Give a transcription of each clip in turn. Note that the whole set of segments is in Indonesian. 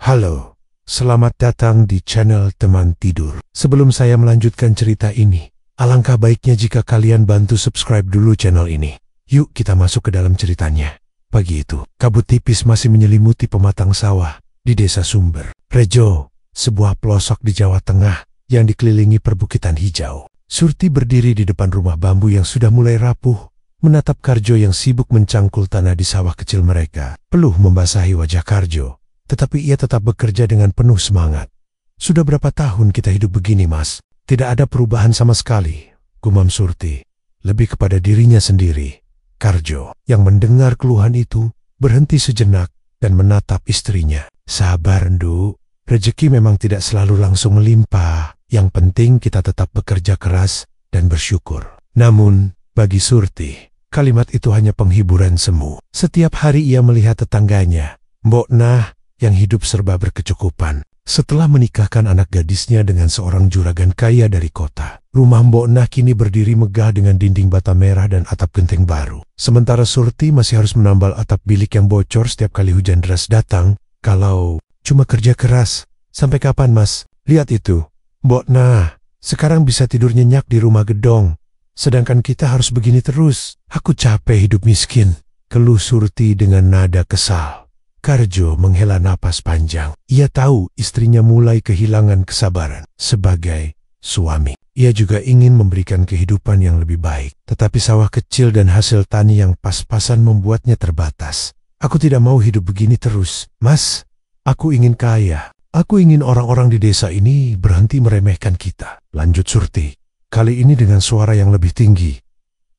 Halo, selamat datang di channel Teman Tidur. Sebelum saya melanjutkan cerita ini, alangkah baiknya jika kalian bantu subscribe dulu channel ini. Yuk kita masuk ke dalam ceritanya. Pagi itu, kabut tipis masih menyelimuti pematang sawah di Desa Sumber, Rejo, sebuah pelosok di Jawa Tengah yang dikelilingi perbukitan hijau. Surti berdiri di depan rumah bambu yang sudah mulai rapuh, menatap Karjo yang sibuk mencangkul tanah di sawah kecil mereka. Peluh membasahi wajah Karjo, tetapi ia tetap bekerja dengan penuh semangat. "Sudah berapa tahun kita hidup begini, Mas? Tidak ada perubahan sama sekali," gumam Surti, lebih kepada dirinya sendiri. Karjo, yang mendengar keluhan itu, berhenti sejenak dan menatap istrinya. "Sabar, Nduk. Rezeki memang tidak selalu langsung melimpah. Yang penting kita tetap bekerja keras dan bersyukur." Namun, bagi Surti, kalimat itu hanya penghiburan semu. Setiap hari ia melihat tetangganya, Mbok Nah, yang hidup serba berkecukupan. Setelah menikahkan anak gadisnya dengan seorang juragan kaya dari kota, rumah Mbok Nah kini berdiri megah dengan dinding bata merah dan atap genteng baru. Sementara Surti masih harus menambal atap bilik yang bocor setiap kali hujan deras datang. "Kalau cuma kerja keras, sampai kapan, Mas? Lihat itu, Mbok Nah, sekarang bisa tidur nyenyak di rumah gedong. Sedangkan kita harus begini terus. Aku capek hidup miskin," keluh Surti dengan nada kesal. Karjo menghela napas panjang. Ia tahu istrinya mulai kehilangan kesabaran. Sebagai suami, ia juga ingin memberikan kehidupan yang lebih baik. Tetapi sawah kecil dan hasil tani yang pas-pasan membuatnya terbatas. "Aku tidak mau hidup begini terus, Mas. Aku ingin kaya. Aku ingin orang-orang di desa ini berhenti meremehkan kita," lanjut Surti, kali ini dengan suara yang lebih tinggi.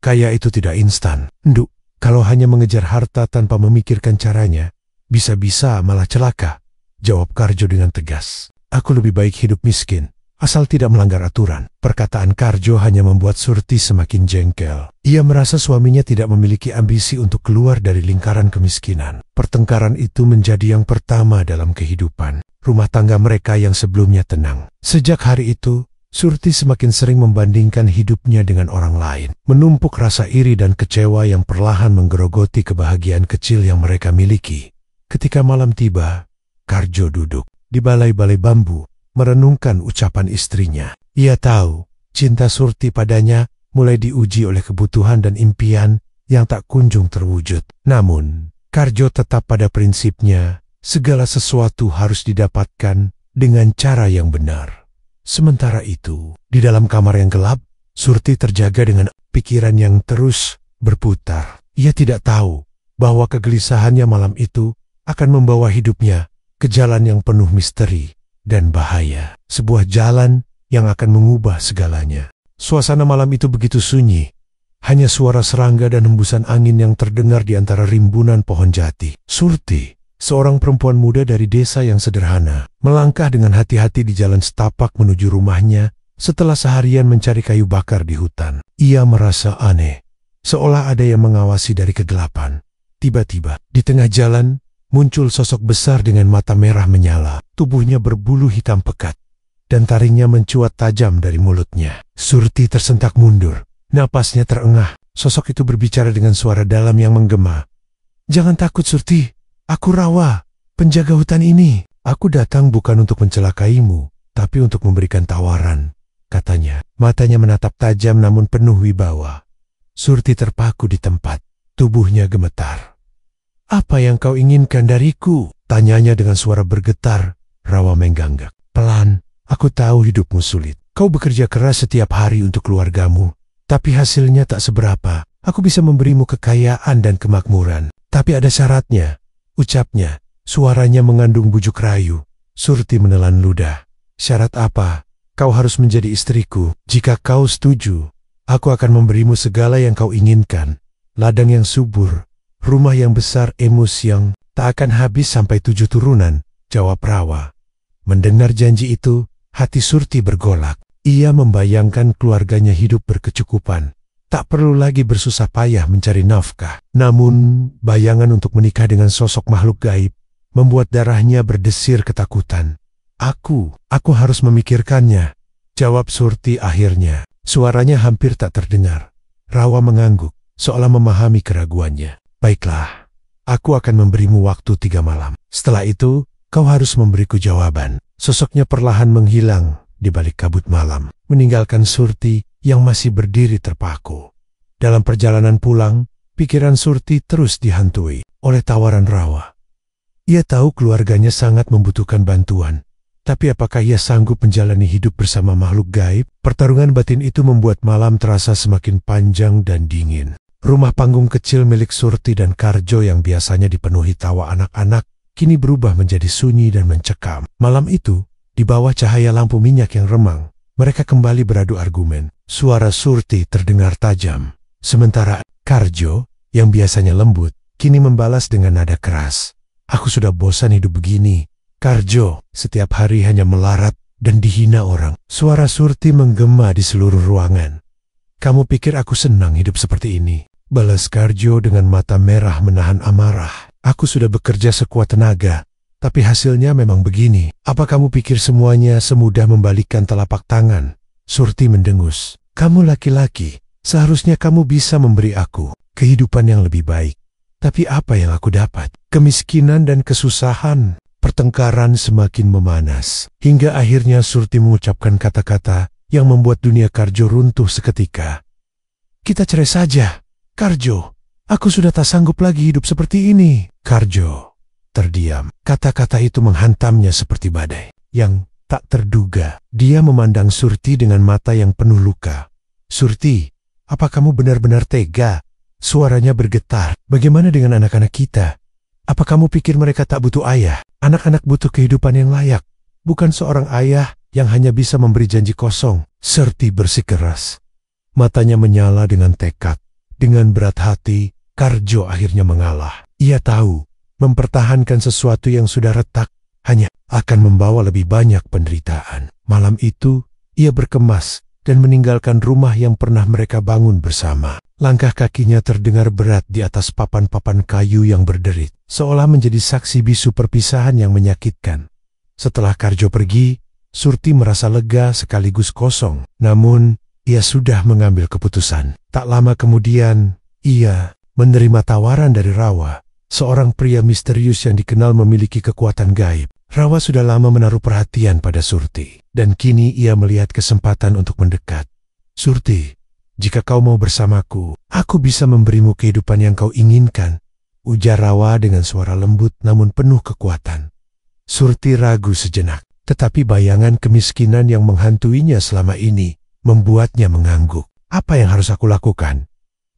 "Kaya itu tidak instan, Nduk. Kalau hanya mengejar harta tanpa memikirkan caranya, bisa-bisa malah celaka," jawab Karjo dengan tegas. "Aku lebih baik hidup miskin, asal tidak melanggar aturan." Perkataan Karjo hanya membuat Surti semakin jengkel. Ia merasa suaminya tidak memiliki ambisi untuk keluar dari lingkaran kemiskinan. Pertengkaran itu menjadi yang pertama dalam kehidupan rumah tangga mereka yang sebelumnya tenang. Sejak hari itu, Surti semakin sering membandingkan hidupnya dengan orang lain. Menumpuk rasa iri dan kecewa yang perlahan menggerogoti kebahagiaan kecil yang mereka miliki. Ketika malam tiba, Karjo duduk di balai-balai bambu, merenungkan ucapan istrinya. Ia tahu cinta Surti padanya mulai diuji oleh kebutuhan dan impian yang tak kunjung terwujud. Namun, Karjo tetap pada prinsipnya, segala sesuatu harus didapatkan dengan cara yang benar. Sementara itu, di dalam kamar yang gelap, Surti terjaga dengan pikiran yang terus berputar. Ia tidak tahu bahwa kegelisahannya malam itu akan membawa hidupnya ke jalan yang penuh misteri dan bahaya. Sebuah jalan yang akan mengubah segalanya. Suasana malam itu begitu sunyi. Hanya suara serangga dan hembusan angin yang terdengar di antara rimbunan pohon jati. Surti, seorang perempuan muda dari desa yang sederhana, melangkah dengan hati-hati di jalan setapak menuju rumahnya setelah seharian mencari kayu bakar di hutan. Ia merasa aneh, seolah ada yang mengawasi dari kegelapan. Tiba-tiba, di tengah jalan, muncul sosok besar dengan mata merah menyala. Tubuhnya berbulu hitam pekat, dan taringnya mencuat tajam dari mulutnya. Surti tersentak mundur, napasnya terengah. Sosok itu berbicara dengan suara dalam yang menggema. "Jangan takut, Surti. Aku Rawa, penjaga hutan ini. Aku datang bukan untuk mencelakaimu, tapi untuk memberikan tawaran," katanya. Matanya menatap tajam namun penuh wibawa. Surti terpaku di tempat, tubuhnya gemetar. "Apa yang kau inginkan dariku?" tanyanya dengan suara bergetar. Rawa mengganggak. "Pelan, aku tahu hidupmu sulit. Kau bekerja keras setiap hari untuk keluargamu, tapi hasilnya tak seberapa. Aku bisa memberimu kekayaan dan kemakmuran, tapi ada syaratnya," ucapnya. Suaranya mengandung bujuk rayu. Surti menelan ludah. "Syarat apa? Kau harus menjadi istriku. Jika kau setuju, aku akan memberimu segala yang kau inginkan. Ladang yang subur, rumah yang besar, emus yang tak akan habis sampai 7 turunan," jawab Rawa. Mendengar janji itu, hati Surti bergolak. Ia membayangkan keluarganya hidup berkecukupan. Tak perlu lagi bersusah payah mencari nafkah. Namun, bayangan untuk menikah dengan sosok makhluk gaib membuat darahnya berdesir ketakutan. Aku harus memikirkannya," jawab Surti akhirnya. Suaranya hampir tak terdengar. Rawa mengangguk, seolah memahami keraguannya. "Baiklah, aku akan memberimu waktu 3 malam. Setelah itu, kau harus memberiku jawaban. Sosoknya perlahan menghilang di balik kabut malam, meninggalkan Surti yang masih berdiri terpaku. Dalam perjalanan pulang, pikiran Surti terus dihantui oleh tawaran Rawa. Ia tahu keluarganya sangat membutuhkan bantuan, tapi apakah ia sanggup menjalani hidup bersama makhluk gaib? Pertarungan batin itu membuat malam terasa semakin panjang dan dingin. Rumah panggung kecil milik Surti dan Karjo yang biasanya dipenuhi tawa anak-anak, kini berubah menjadi sunyi dan mencekam. Malam itu, di bawah cahaya lampu minyak yang remang, mereka kembali beradu argumen. Suara Surti terdengar tajam, sementara Karjo, yang biasanya lembut, kini membalas dengan nada keras. Aku sudah bosan hidup begini. Karjo, setiap hari hanya melarat dan dihina orang. Suara Surti menggema di seluruh ruangan. Kamu pikir aku senang hidup seperti ini? Balas Karjo dengan mata merah menahan amarah. Aku sudah bekerja sekuat tenaga, tapi hasilnya memang begini. Apa kamu pikir semuanya semudah membalikkan telapak tangan? Surti mendengus. Kamu laki-laki, seharusnya kamu bisa memberi aku kehidupan yang lebih baik. Tapi apa yang aku dapat? Kemiskinan dan kesusahan. Pertengkaran semakin memanas, hingga akhirnya Surti mengucapkan kata-kata yang membuat dunia Karjo runtuh seketika. Kita cerai saja, Karjo. Aku sudah tak sanggup lagi hidup seperti ini. Karjo terdiam. Kata-kata itu menghantamnya seperti badai yang tak terduga. Dia memandang Surti dengan mata yang penuh luka. Surti, apa kamu benar-benar tega? Suaranya bergetar. Bagaimana dengan anak-anak kita? Apa kamu pikir mereka tak butuh ayah? Anak-anak butuh kehidupan yang layak, bukan seorang ayah yang hanya bisa memberi janji kosong. Surti bersikeras. Matanya menyala dengan tekad. Dengan berat hati, Karjo akhirnya mengalah. Ia tahu, mempertahankan sesuatu yang sudah retak hanya akan membawa lebih banyak penderitaan. Malam itu, ia berkemas dan meninggalkan rumah yang pernah mereka bangun bersama. Langkah kakinya terdengar berat di atas papan-papan kayu yang berderit, seolah menjadi saksi bisu perpisahan yang menyakitkan. Setelah Karjo pergi, Surti merasa lega sekaligus kosong. Namun, ia sudah mengambil keputusan. Tak lama kemudian, ia menerima tawaran dari Rawa, seorang pria misterius yang dikenal memiliki kekuatan gaib. Rawa sudah lama menaruh perhatian pada Surti, dan kini ia melihat kesempatan untuk mendekat. Surti, jika kau mau bersamaku, aku bisa memberimu kehidupan yang kau inginkan, ujar Rawa dengan suara lembut namun penuh kekuatan. Surti ragu sejenak, tetapi bayangan kemiskinan yang menghantuinya selama ini membuatnya mengangguk. Apa yang harus aku lakukan?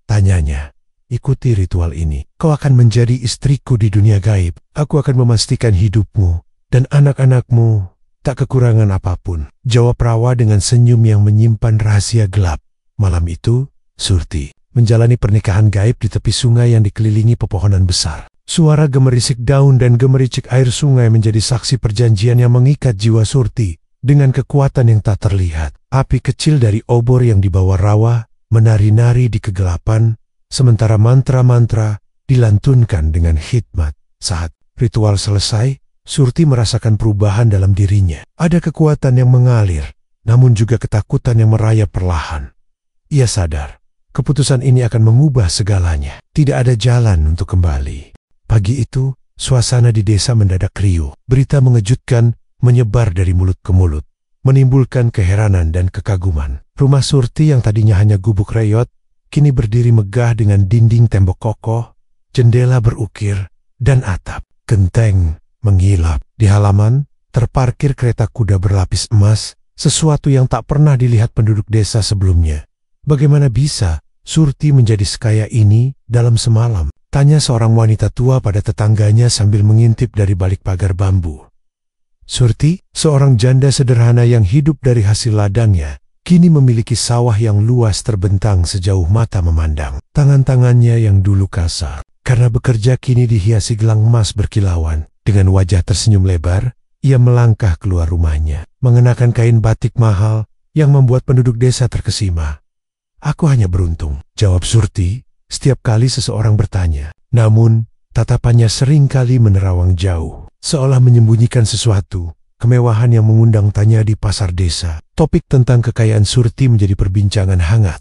Tanyanya. Ikuti ritual ini. Kau akan menjadi istriku di dunia gaib. Aku akan memastikan hidupmu dan anak-anakmu tak kekurangan apapun. Jawab Rawa dengan senyum yang menyimpan rahasia gelap. Malam itu, Surti menjalani pernikahan gaib di tepi sungai yang dikelilingi pepohonan besar. Suara gemerisik daun dan gemericik air sungai menjadi saksi perjanjian yang mengikat jiwa Surti dengan kekuatan yang tak terlihat. Api kecil dari obor yang dibawa Rawa menari-nari di kegelapan, sementara mantra-mantra dilantunkan dengan hikmat. Saat ritual selesai, Surti merasakan perubahan dalam dirinya. Ada kekuatan yang mengalir, namun juga ketakutan yang merayap perlahan. Ia sadar, keputusan ini akan mengubah segalanya. Tidak ada jalan untuk kembali. Pagi itu, suasana di desa mendadak riuh. Berita mengejutkan menyebar dari mulut ke mulut, menimbulkan keheranan dan kekaguman. Rumah Surti yang tadinya hanya gubuk reyot, kini berdiri megah dengan dinding tembok kokoh, jendela berukir, dan atap genteng mengilap. Di halaman, terparkir kereta kuda berlapis emas, sesuatu yang tak pernah dilihat penduduk desa sebelumnya. Bagaimana bisa Surti menjadi sekaya ini dalam semalam? Tanya seorang wanita tua pada tetangganya sambil mengintip dari balik pagar bambu. Surti, seorang janda sederhana yang hidup dari hasil ladangnya, kini memiliki sawah yang luas terbentang sejauh mata memandang. Tangan-tangannya yang dulu kasar, karena bekerja kini dihiasi gelang emas berkilauan. Dengan wajah tersenyum lebar, ia melangkah keluar rumahnya, mengenakan kain batik mahal yang membuat penduduk desa terkesima. Aku hanya beruntung, jawab Surti, setiap kali seseorang bertanya. Namun, tatapannya sering kali menerawang jauh, seolah menyembunyikan sesuatu. Kemewahan yang mengundang tanya di pasar desa. Topik tentang kekayaan Surti menjadi perbincangan hangat.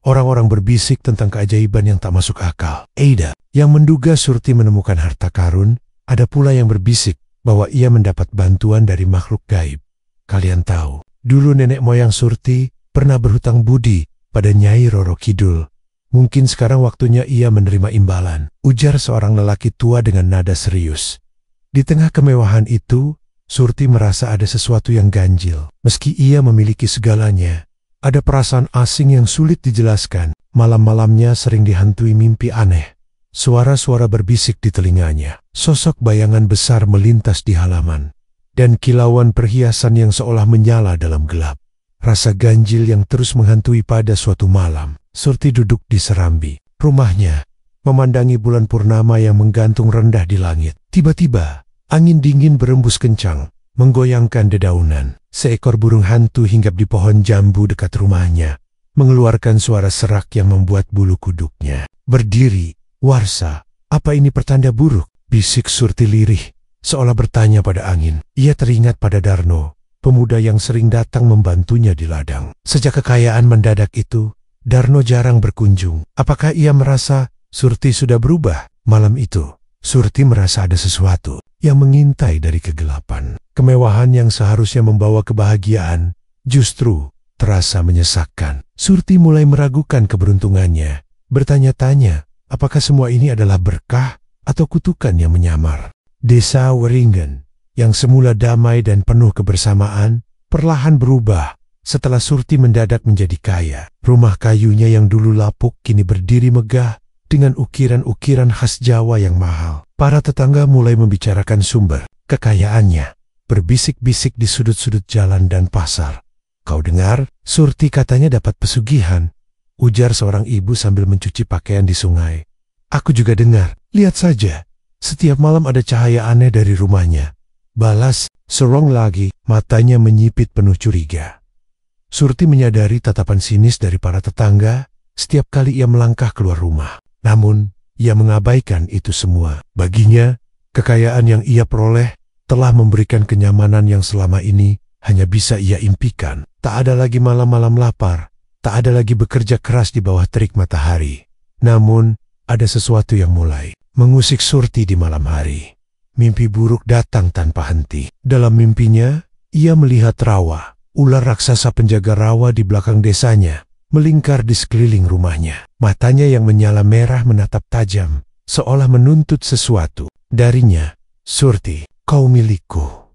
Orang-orang berbisik tentang keajaiban yang tak masuk akal. Eida, yang menduga Surti menemukan harta karun, ada pula yang berbisik bahwa ia mendapat bantuan dari makhluk gaib. Kalian tahu, dulu nenek moyang Surti pernah berhutang budi pada Nyai Roro Kidul. Mungkin sekarang waktunya ia menerima imbalan, ujar seorang lelaki tua dengan nada serius. Di tengah kemewahan itu, Surti merasa ada sesuatu yang ganjil. Meski ia memiliki segalanya, ada perasaan asing yang sulit dijelaskan. Malam-malamnya sering dihantui mimpi aneh. Suara-suara berbisik di telinganya. Sosok bayangan besar melintas di halaman. Dan kilauan perhiasan yang seolah menyala dalam gelap. Rasa ganjil yang terus menghantui pada suatu malam. Surti duduk di serambi rumahnya, memandangi bulan purnama yang menggantung rendah di langit. Tiba-tiba, angin dingin berembus kencang, menggoyangkan dedaunan. Seekor burung hantu hinggap di pohon jambu dekat rumahnya, mengeluarkan suara serak yang membuat bulu kuduknya berdiri. Warsa, apa ini pertanda buruk? Bisik Surti lirih, seolah bertanya pada angin. Ia teringat pada Darno, pemuda yang sering datang membantunya di ladang. Sejak kekayaan mendadak itu, Darno jarang berkunjung. Apakah ia merasa Surti sudah berubah? Malam itu, Surti merasa ada sesuatu yang mengintai dari kegelapan. Kemewahan yang seharusnya membawa kebahagiaan justru terasa menyesakkan. Surti mulai meragukan keberuntungannya, bertanya-tanya apakah semua ini adalah berkah atau kutukan yang menyamar. Desa Weringen yang semula damai dan penuh kebersamaan perlahan berubah setelah Surti mendadak menjadi kaya. Rumah kayunya yang dulu lapuk kini berdiri megah dengan ukiran-ukiran khas Jawa yang mahal. Para tetangga mulai membicarakan sumber kekayaannya, berbisik-bisik di sudut-sudut jalan dan pasar. Kau dengar, Surti katanya dapat pesugihan, ujar seorang ibu sambil mencuci pakaian di sungai. Aku juga dengar, lihat saja, setiap malam ada cahaya aneh dari rumahnya, balas Serong lagi, matanya menyipit penuh curiga. Surti menyadari tatapan sinis dari para tetangga setiap kali ia melangkah keluar rumah. Namun, ia mengabaikan itu semua. Baginya, kekayaan yang ia peroleh telah memberikan kenyamanan yang selama ini hanya bisa ia impikan. Tak ada lagi malam-malam lapar, tak ada lagi bekerja keras di bawah terik matahari. Namun, ada sesuatu yang mulai mengusik Surti di malam hari. Mimpi buruk datang tanpa henti. Dalam mimpinya, ia melihat rawa, ular raksasa penjaga rawa di belakang desanya, melingkar di sekeliling rumahnya. Matanya yang menyala merah menatap tajam, seolah menuntut sesuatu. Darinya, Surti, kau milikku.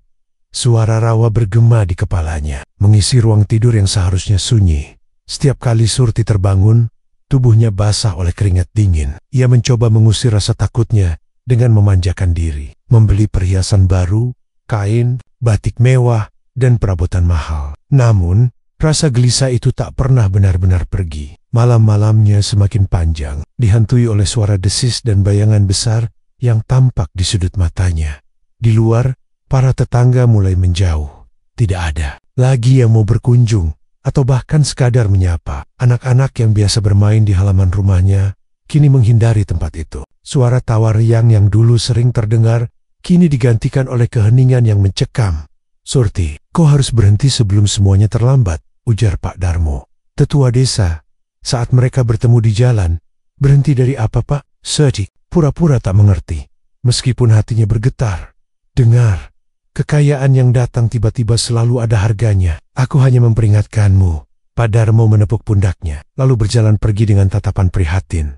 Suara rawa bergema di kepalanya, mengisi ruang tidur yang seharusnya sunyi. Setiap kali Surti terbangun, tubuhnya basah oleh keringat dingin. Ia mencoba mengusir rasa takutnya dengan memanjakan diri, membeli perhiasan baru, kain, batik mewah, dan perabotan mahal. Namun, rasa gelisah itu tak pernah benar-benar pergi. Malam-malamnya semakin panjang, dihantui oleh suara desis dan bayangan besar yang tampak di sudut matanya. Di luar, para tetangga mulai menjauh. Tidak ada lagi yang mau berkunjung, atau bahkan sekadar menyapa. Anak-anak yang biasa bermain di halaman rumahnya, kini menghindari tempat itu. Suara tawa riang yang dulu sering terdengar, kini digantikan oleh keheningan yang mencekam. Surti, kau harus berhenti sebelum semuanya terlambat, ujar Pak Darmo, tetua desa. Saat mereka bertemu di jalan, berhenti dari apa Pak? Surti pura-pura tak mengerti, meskipun hatinya bergetar. Dengar, kekayaan yang datang tiba-tiba selalu ada harganya. Aku hanya memperingatkanmu. Pak Darmo menepuk pundaknya, lalu berjalan pergi dengan tatapan prihatin.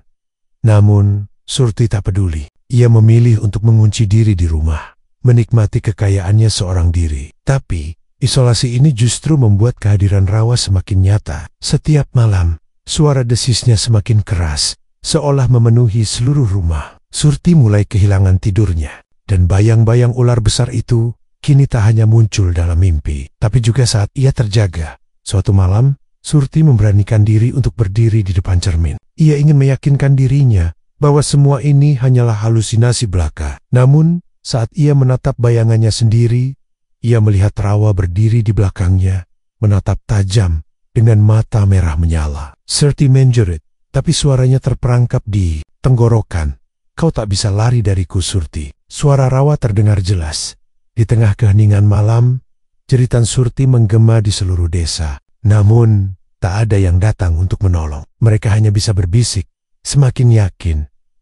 Namun, Surti tak peduli. Ia memilih untuk mengunci diri di rumah, menikmati kekayaannya seorang diri. Tapi, isolasi ini justru membuat kehadiran rawa semakin nyata. Setiap malam, suara desisnya semakin keras, seolah memenuhi seluruh rumah. Surti mulai kehilangan tidurnya, dan bayang-bayang ular besar itu kini tak hanya muncul dalam mimpi, tapi juga saat ia terjaga. Suatu malam, Surti memberanikan diri untuk berdiri di depan cermin. Ia ingin meyakinkan dirinya bahwa semua ini hanyalah halusinasi belaka. Namun, saat ia menatap bayangannya sendiri, ia melihat rawa berdiri di belakangnya, menatap tajam dengan mata merah menyala. Surti menjerit, tapi suaranya terperangkap di tenggorokan. Kau tak bisa lari dariku, Surti. Suara rawa terdengar jelas. Di tengah keheningan malam, jeritan Surti menggema di seluruh desa. Namun, tak ada yang datang untuk menolong. Mereka hanya bisa berbisik, semakin yakin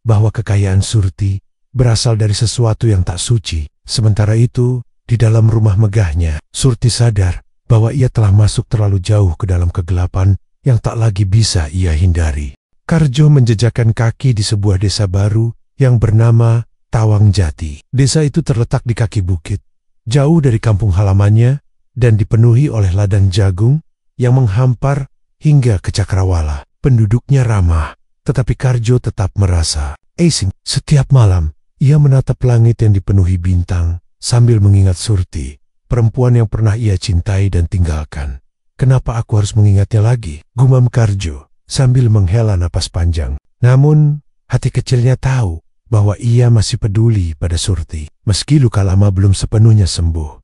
bahwa kekayaan Surti berasal dari sesuatu yang tak suci. Sementara itu, di dalam rumah megahnya, Surti sadar bahwa ia telah masuk terlalu jauh ke dalam kegelapan yang tak lagi bisa ia hindari. Karjo menjejakkan kaki di sebuah desa baru yang bernama Tawangjati. Desa itu terletak di kaki bukit, jauh dari kampung halamannya dan dipenuhi oleh ladang jagung yang menghampar hingga ke cakrawala. Penduduknya ramah, tetapi Karjo tetap merasa asing. Setiap malam, ia menatap langit yang dipenuhi bintang sambil mengingat Surti, perempuan yang pernah ia cintai dan tinggalkan. Kenapa aku harus mengingatnya lagi? Gumam Karjo sambil menghela napas panjang. Namun, hati kecilnya tahu bahwa ia masih peduli pada Surti, meski luka lama belum sepenuhnya sembuh.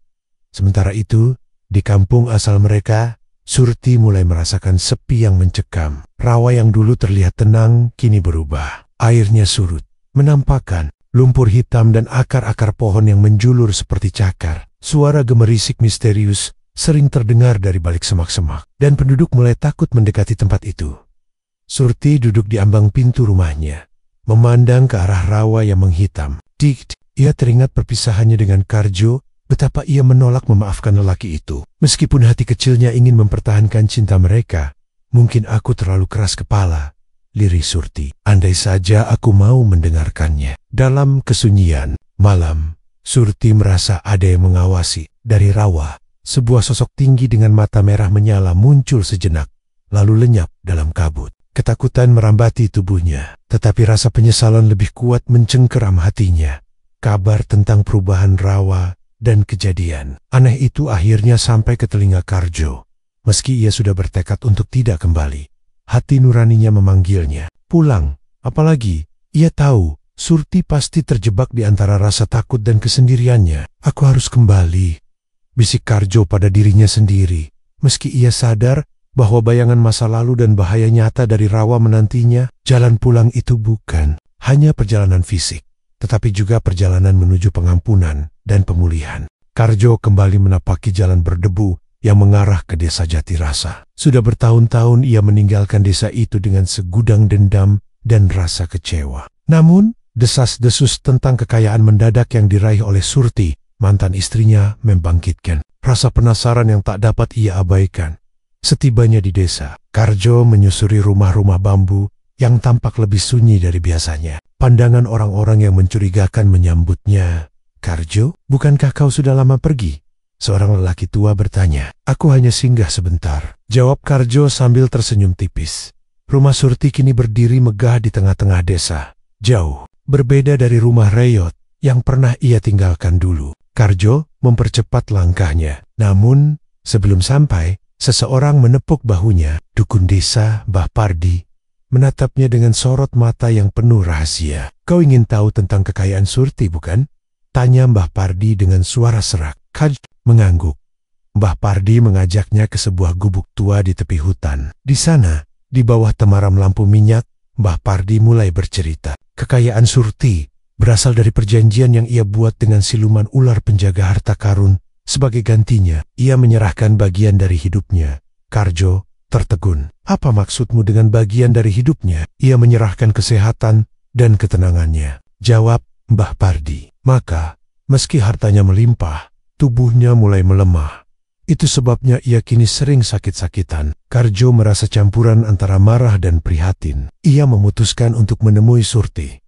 Sementara itu, di kampung asal mereka, Surti mulai merasakan sepi yang mencekam. Rawa yang dulu terlihat tenang kini berubah. Airnya surut, menampakkan lumpur hitam dan akar-akar pohon yang menjulur seperti cakar. Suara gemerisik misterius sering terdengar dari balik semak-semak, dan penduduk mulai takut mendekati tempat itu. Surti duduk di ambang pintu rumahnya, memandang ke arah rawa yang menghitam. Ia teringat perpisahannya dengan Karjo, betapa ia menolak memaafkan lelaki itu. Meskipun hati kecilnya ingin mempertahankan cinta mereka, mungkin aku terlalu keras kepala, lirih Surti. Andai saja aku mau mendengarkannya. Dalam kesunyian malam, Surti merasa ada yang mengawasi. Dari rawa, sebuah sosok tinggi dengan mata merah menyala muncul sejenak, lalu lenyap dalam kabut. Ketakutan merambati tubuhnya, tetapi rasa penyesalan lebih kuat mencengkeram hatinya. Kabar tentang perubahan rawa dan kejadian aneh itu akhirnya sampai ke telinga Karjo. Meski ia sudah bertekad untuk tidak kembali, hati nuraninya memanggilnya pulang. Apalagi ia tahu Surti pasti terjebak di antara rasa takut dan kesendiriannya. Aku harus kembali, bisik Karjo pada dirinya sendiri. Meski ia sadar bahwa bayangan masa lalu dan bahaya nyata dari rawa menantinya, jalan pulang itu bukan hanya perjalanan fisik, tetapi juga perjalanan menuju pengampunan dan pemulihan. Karjo kembali menapaki jalan berdebu yang mengarah ke desa Jatirasa. Sudah bertahun-tahun ia meninggalkan desa itu dengan segudang dendam dan rasa kecewa. Namun, desas-desus tentang kekayaan mendadak yang diraih oleh Surti, mantan istrinya, membangkitkan rasa penasaran yang tak dapat ia abaikan. Setibanya di desa, Karjo menyusuri rumah-rumah bambu yang tampak lebih sunyi dari biasanya. Pandangan orang-orang yang mencurigakan menyambutnya. Karjo, bukankah kau sudah lama pergi? Seorang lelaki tua bertanya. Aku hanya singgah sebentar, jawab Karjo sambil tersenyum tipis. Rumah Surti kini berdiri megah di tengah-tengah desa, jauh berbeda dari rumah reyot yang pernah ia tinggalkan dulu. Karjo mempercepat langkahnya, namun sebelum sampai, seseorang menepuk bahunya. Dukun desa, Mbah Pardi, menatapnya dengan sorot mata yang penuh rahasia. Kau ingin tahu tentang kekayaan Surti, bukan? Tanya Mbah Pardi dengan suara serak. Karjo mengangguk. Mbah Pardi mengajaknya ke sebuah gubuk tua di tepi hutan. Di sana, di bawah temaram lampu minyak, Mbah Pardi mulai bercerita. Kekayaan Surti berasal dari perjanjian yang ia buat dengan siluman ular penjaga harta karun. Sebagai gantinya, ia menyerahkan bagian dari hidupnya. Karjo tertegun. Apa maksudmu dengan bagian dari hidupnya? Ia menyerahkan kesehatan dan ketenangannya, jawab Mbah Pardi. Maka, meski hartanya melimpah, tubuhnya mulai melemah. Itu sebabnya ia kini sering sakit-sakitan. Karjo merasa campuran antara marah dan prihatin. Ia memutuskan untuk menemui Surti.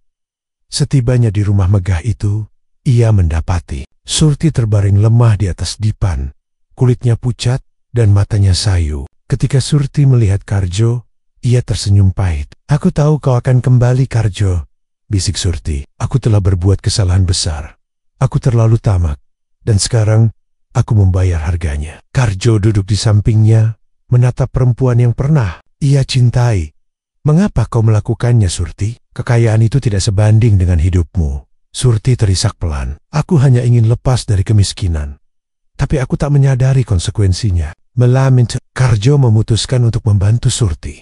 Setibanya di rumah megah itu, ia mendapati Surti terbaring lemah di atas dipan. Kulitnya pucat dan matanya sayu. Ketika Surti melihat Karjo, ia tersenyum pahit. Aku tahu kau akan kembali, Karjo, bisik Surti. Aku telah berbuat kesalahan besar. Aku terlalu tamak, dan sekarang aku membayar harganya. Karjo duduk di sampingnya, menatap perempuan yang pernah ia cintai. Mengapa kau melakukannya, Surti? Kekayaan itu tidak sebanding dengan hidupmu. Surti terisak pelan. Aku hanya ingin lepas dari kemiskinan. Tapi aku tak menyadari konsekuensinya. Melamint, Karjo memutuskan untuk membantu Surti.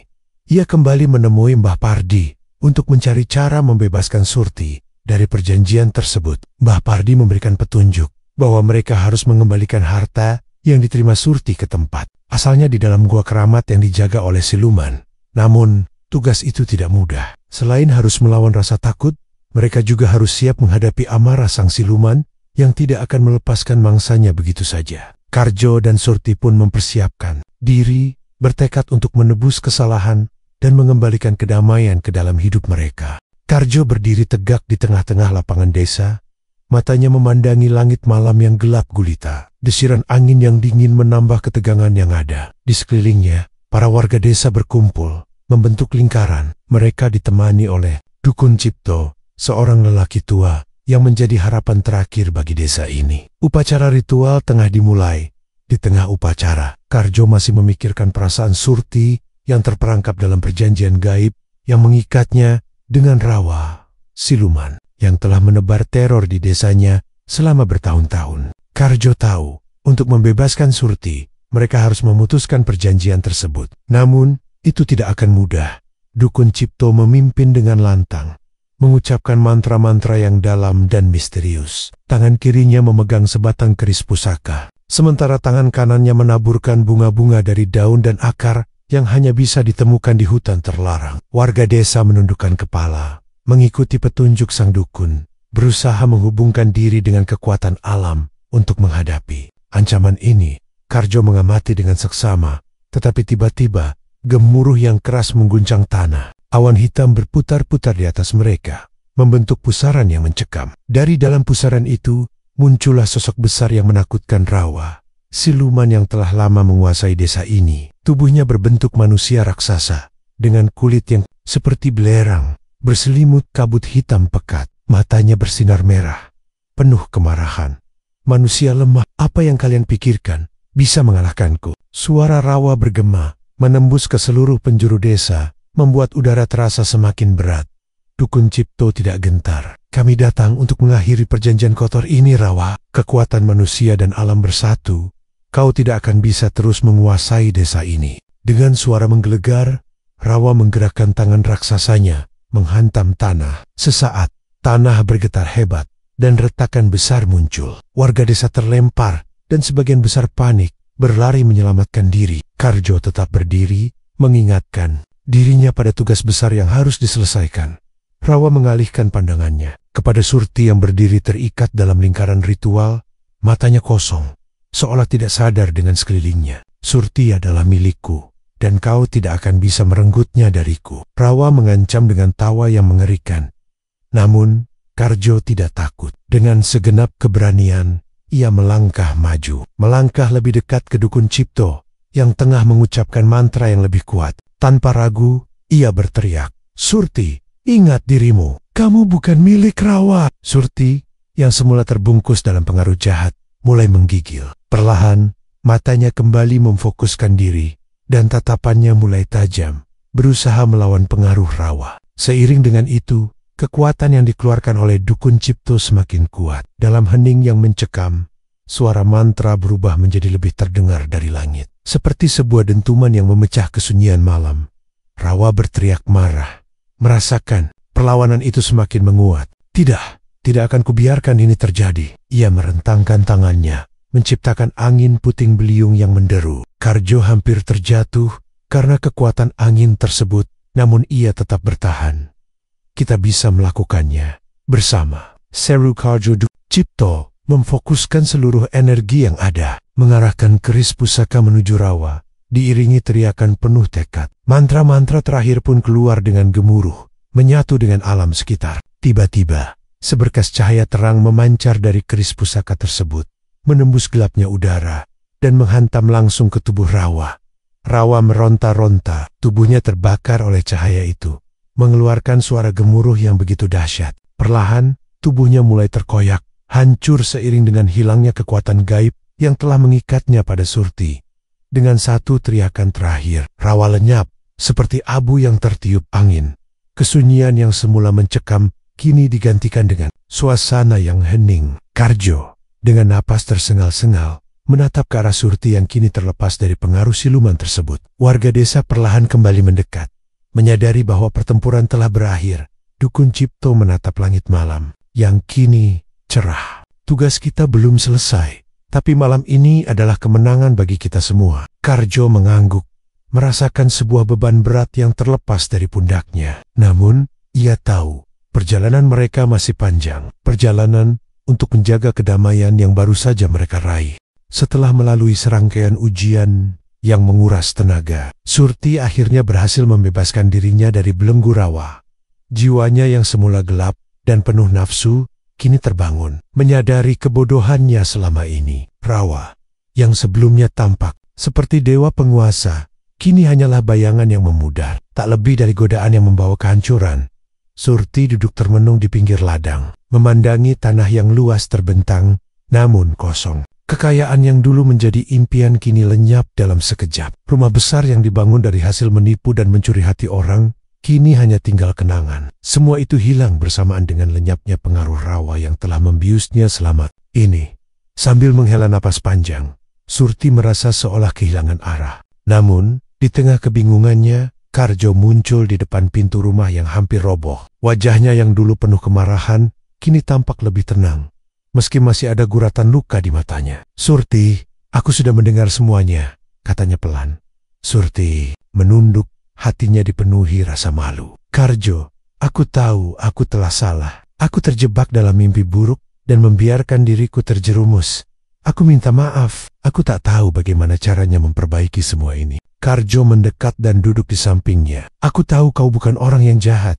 Ia kembali menemui Mbah Pardi untuk mencari cara membebaskan Surti dari perjanjian tersebut. Mbah Pardi memberikan petunjuk bahwa mereka harus mengembalikan harta yang diterima Surti ke tempat asalnya di dalam gua keramat yang dijaga oleh siluman. Namun, tugas itu tidak mudah. Selain harus melawan rasa takut, mereka juga harus siap menghadapi amarah sang siluman yang tidak akan melepaskan mangsanya begitu saja. Karjo dan Surti pun mempersiapkan diri, bertekad untuk menebus kesalahan dan mengembalikan kedamaian ke dalam hidup mereka. Karjo berdiri tegak di tengah-tengah lapangan desa, matanya memandangi langit malam yang gelap gulita. Desiran angin yang dingin menambah ketegangan yang ada. Di sekelilingnya, para warga desa berkumpul, membentuk lingkaran. Mereka ditemani oleh Dukun Cipto, seorang lelaki tua yang menjadi harapan terakhir bagi desa ini. Upacara ritual tengah dimulai. Di tengah upacara, Karjo masih memikirkan perasaan Surti yang terperangkap dalam perjanjian gaib yang mengikatnya dengan Rawa, siluman yang telah menebar teror di desanya selama bertahun-tahun. Karjo tahu, untuk membebaskan Surti, mereka harus memutuskan perjanjian tersebut. Namun, itu tidak akan mudah. Dukun Cipto memimpin dengan lantang, mengucapkan mantra-mantra yang dalam dan misterius. Tangan kirinya memegang sebatang keris pusaka, sementara tangan kanannya menaburkan bunga-bunga dari daun dan akar yang hanya bisa ditemukan di hutan terlarang. Warga desa menundukkan kepala, mengikuti petunjuk sang dukun, berusaha menghubungkan diri dengan kekuatan alam untuk menghadapi ancaman ini. Karjo mengamati dengan seksama, tetapi tiba-tiba gemuruh yang keras mengguncang tanah. Awan hitam berputar-putar di atas mereka, membentuk pusaran yang mencekam. Dari dalam pusaran itu, muncullah sosok besar yang menakutkan Rawa, siluman yang telah lama menguasai desa ini. Tubuhnya berbentuk manusia raksasa, dengan kulit yang seperti belerang, berselimut kabut hitam pekat. Matanya bersinar merah, penuh kemarahan. Manusia lemah, apa yang kalian pikirkan bisa mengalahkanku? Suara Rawa bergema, menembus ke seluruh penjuru desa, membuat udara terasa semakin berat. Dukun Cipto tidak gentar. Kami datang untuk mengakhiri perjanjian kotor ini, Rawa. Kekuatan manusia dan alam bersatu. Kau tidak akan bisa terus menguasai desa ini. Dengan suara menggelegar, Rawa menggerakkan tangan raksasanya, menghantam tanah. Sesaat, tanah bergetar hebat, dan retakan besar muncul. Warga desa terlempar, dan sebagian besar panik, berlari menyelamatkan diri. Karjo tetap berdiri, mengingatkan dirinya pada tugas besar yang harus diselesaikan. Rawa mengalihkan pandangannya kepada Surti yang berdiri terikat dalam lingkaran ritual, matanya kosong, seolah tidak sadar dengan sekelilingnya. Surti adalah milikku, dan kau tidak akan bisa merenggutnya dariku. Rawa mengancam dengan tawa yang mengerikan. Namun, Karjo tidak takut. Dengan segenap keberanian, ia melangkah maju, melangkah lebih dekat ke Dukun Cipto yang tengah mengucapkan mantra yang lebih kuat. Tanpa ragu, ia berteriak, "Surti, ingat dirimu, kamu bukan milik Rawa." Surti, yang semula terbungkus dalam pengaruh jahat, mulai menggigil. Perlahan, matanya kembali memfokuskan diri, dan tatapannya mulai tajam, berusaha melawan pengaruh Rawa. Seiring dengan itu, kekuatan yang dikeluarkan oleh Dukun Cipto semakin kuat. Dalam hening yang mencekam, suara mantra berubah menjadi lebih terdengar dari langit. Seperti sebuah dentuman yang memecah kesunyian malam. Rawa berteriak marah, merasakan perlawanan itu semakin menguat. Tidak akan kubiarkan ini terjadi. Ia merentangkan tangannya, menciptakan angin puting beliung yang menderu. Karjo hampir terjatuh karena kekuatan angin tersebut, namun ia tetap bertahan. Kita bisa melakukannya bersama, seru Karjo. Cipto memfokuskan seluruh energi yang ada, mengarahkan keris pusaka menuju Rawa, diiringi teriakan penuh tekad. Mantra-mantra terakhir pun keluar dengan gemuruh, menyatu dengan alam sekitar. Tiba-tiba, seberkas cahaya terang memancar dari keris pusaka tersebut, menembus gelapnya udara, dan menghantam langsung ke tubuh Rawa. Rawa meronta-ronta, tubuhnya terbakar oleh cahaya itu, mengeluarkan suara gemuruh yang begitu dahsyat. Perlahan, tubuhnya mulai terkoyak, hancur seiring dengan hilangnya kekuatan gaib yang telah mengikatnya pada Surti. Dengan satu teriakan terakhir, Rawa lenyap, seperti abu yang tertiup angin. Kesunyian yang semula mencekam, kini digantikan dengan suasana yang hening. Karjo, dengan napas tersengal-sengal, menatap ke arah Surti yang kini terlepas dari pengaruh siluman tersebut. Warga desa perlahan kembali mendekat, menyadari bahwa pertempuran telah berakhir. Dukun Cipto menatap langit malam, yang kini cerah. Tugas kita belum selesai, tapi malam ini adalah kemenangan bagi kita semua. Karjo mengangguk, merasakan sebuah beban berat yang terlepas dari pundaknya. Namun, ia tahu, perjalanan mereka masih panjang. Perjalanan untuk menjaga kedamaian yang baru saja mereka raih. Setelah melalui serangkaian ujian yang menguras tenaga, Surti akhirnya berhasil membebaskan dirinya dari belenggu Rawa. Jiwanya yang semula gelap dan penuh nafsu, kini terbangun. Menyadari kebodohannya selama ini, Rawa, yang sebelumnya tampak seperti dewa penguasa, kini hanyalah bayangan yang memudar, tak lebih dari godaan yang membawa kehancuran. Surti duduk termenung di pinggir ladang, memandangi tanah yang luas terbentang, namun kosong. Kekayaan yang dulu menjadi impian kini lenyap dalam sekejap. Rumah besar yang dibangun dari hasil menipu dan mencuri hati orang, kini hanya tinggal kenangan. Semua itu hilang bersamaan dengan lenyapnya pengaruh Rawa yang telah membiusnya selama ini. Sambil menghela napas panjang, Surti merasa seolah kehilangan arah. Namun, di tengah kebingungannya, Karjo muncul di depan pintu rumah yang hampir roboh. Wajahnya yang dulu penuh kemarahan, kini tampak lebih tenang, meski masih ada guratan luka di matanya. "Surti, aku sudah mendengar semuanya," katanya pelan. Surti menunduk, hatinya dipenuhi rasa malu. "Karjo, aku tahu aku telah salah. Aku terjebak dalam mimpi buruk dan membiarkan diriku terjerumus. Aku minta maaf, aku tak tahu bagaimana caranya memperbaiki semua ini." Karjo mendekat dan duduk di sampingnya. "Aku tahu kau bukan orang yang jahat.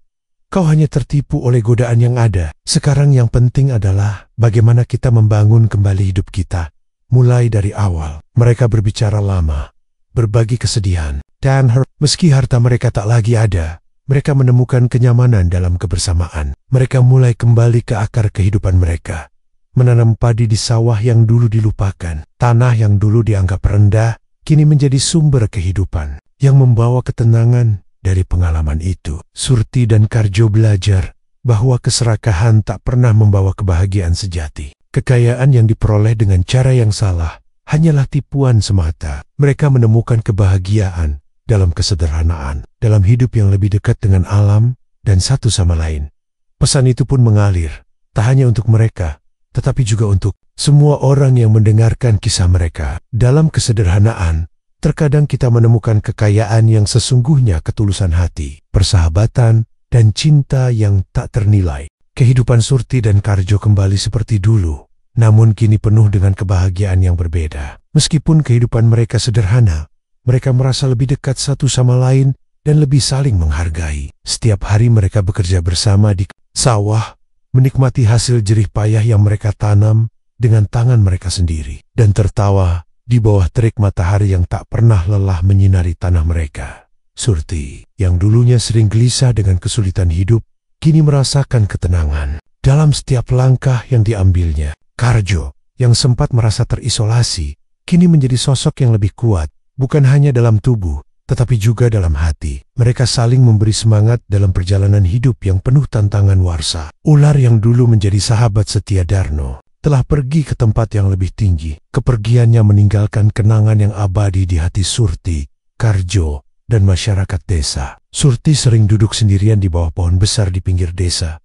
Kau hanya tertipu oleh godaan yang ada. Sekarang yang penting adalah bagaimana kita membangun kembali hidup kita, mulai dari awal." Mereka berbicara lama, berbagi kesedihan, dan meski harta mereka tak lagi ada, mereka menemukan kenyamanan dalam kebersamaan. Mereka mulai kembali ke akar kehidupan mereka, menanam padi di sawah yang dulu dilupakan. Tanah yang dulu dianggap rendah, kini menjadi sumber kehidupan yang membawa ketenangan. Dari pengalaman itu, Surti dan Karjo belajar bahwa keserakahan tak pernah membawa kebahagiaan sejati. Kekayaan yang diperoleh dengan cara yang salah hanyalah tipuan semata. Mereka menemukan kebahagiaan dalam kesederhanaan, dalam hidup yang lebih dekat dengan alam dan satu sama lain. Pesan itu pun mengalir, tak hanya untuk mereka, tetapi juga untuk semua orang yang mendengarkan kisah mereka. Dalam kesederhanaan, terkadang kita menemukan kekayaan yang sesungguhnya ketulusan hati, persahabatan, dan cinta yang tak ternilai. Kehidupan Surti dan Karjo kembali seperti dulu, namun kini penuh dengan kebahagiaan yang berbeda. Meskipun kehidupan mereka sederhana, mereka merasa lebih dekat satu sama lain dan lebih saling menghargai. Setiap hari mereka bekerja bersama di sawah, menikmati hasil jerih payah yang mereka tanam dengan tangan mereka sendiri, dan tertawa di bawah terik matahari yang tak pernah lelah menyinari tanah mereka. Surti, yang dulunya sering gelisah dengan kesulitan hidup, kini merasakan ketenangan dalam setiap langkah yang diambilnya. Karjo, yang sempat merasa terisolasi, kini menjadi sosok yang lebih kuat, bukan hanya dalam tubuh, tetapi juga dalam hati. Mereka saling memberi semangat dalam perjalanan hidup yang penuh tantangan warsa. Ular yang dulu menjadi sahabat setia Darno telah pergi ke tempat yang lebih tinggi. Kepergiannya meninggalkan kenangan yang abadi di hati Surti, Karjo, dan masyarakat desa. Surti sering duduk sendirian di bawah pohon besar di pinggir desa,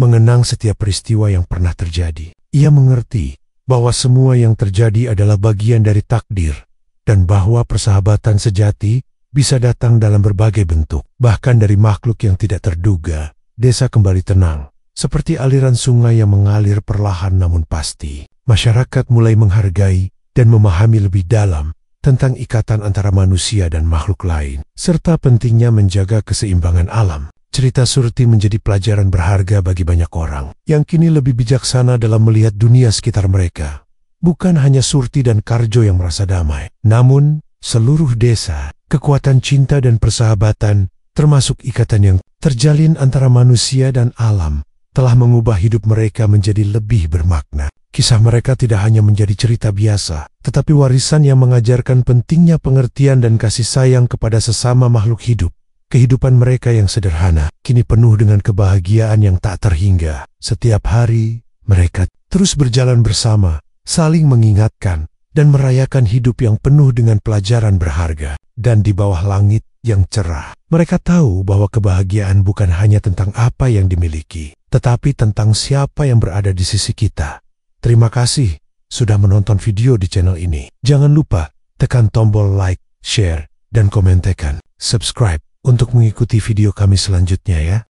mengenang setiap peristiwa yang pernah terjadi. Ia mengerti bahwa semua yang terjadi adalah bagian dari takdir, dan bahwa persahabatan sejati bisa datang dalam berbagai bentuk, bahkan dari makhluk yang tidak terduga. Desa kembali tenang, seperti aliran sungai yang mengalir perlahan namun pasti. Masyarakat mulai menghargai dan memahami lebih dalam tentang ikatan antara manusia dan makhluk lain, serta pentingnya menjaga keseimbangan alam. Cerita Surti menjadi pelajaran berharga bagi banyak orang yang kini lebih bijaksana dalam melihat dunia sekitar mereka. Bukan hanya Surti dan Karjo yang merasa damai, namun seluruh desa. Kekuatan cinta dan persahabatan, termasuk ikatan yang terjalin antara manusia dan alam, telah mengubah hidup mereka menjadi lebih bermakna. Kisah mereka tidak hanya menjadi cerita biasa, tetapi warisan yang mengajarkan pentingnya pengertian dan kasih sayang kepada sesama makhluk hidup. Kehidupan mereka yang sederhana, kini penuh dengan kebahagiaan yang tak terhingga. Setiap hari, mereka terus berjalan bersama, saling mengingatkan, dan merayakan hidup yang penuh dengan pelajaran berharga. Dan di bawah langit yang cerah, mereka tahu bahwa kebahagiaan bukan hanya tentang apa yang dimiliki, tetapi tentang siapa yang berada di sisi kita. Terima kasih sudah menonton video di channel ini. Jangan lupa tekan tombol like, share, dan komentarkan subscribe untuk mengikuti video kami selanjutnya ya.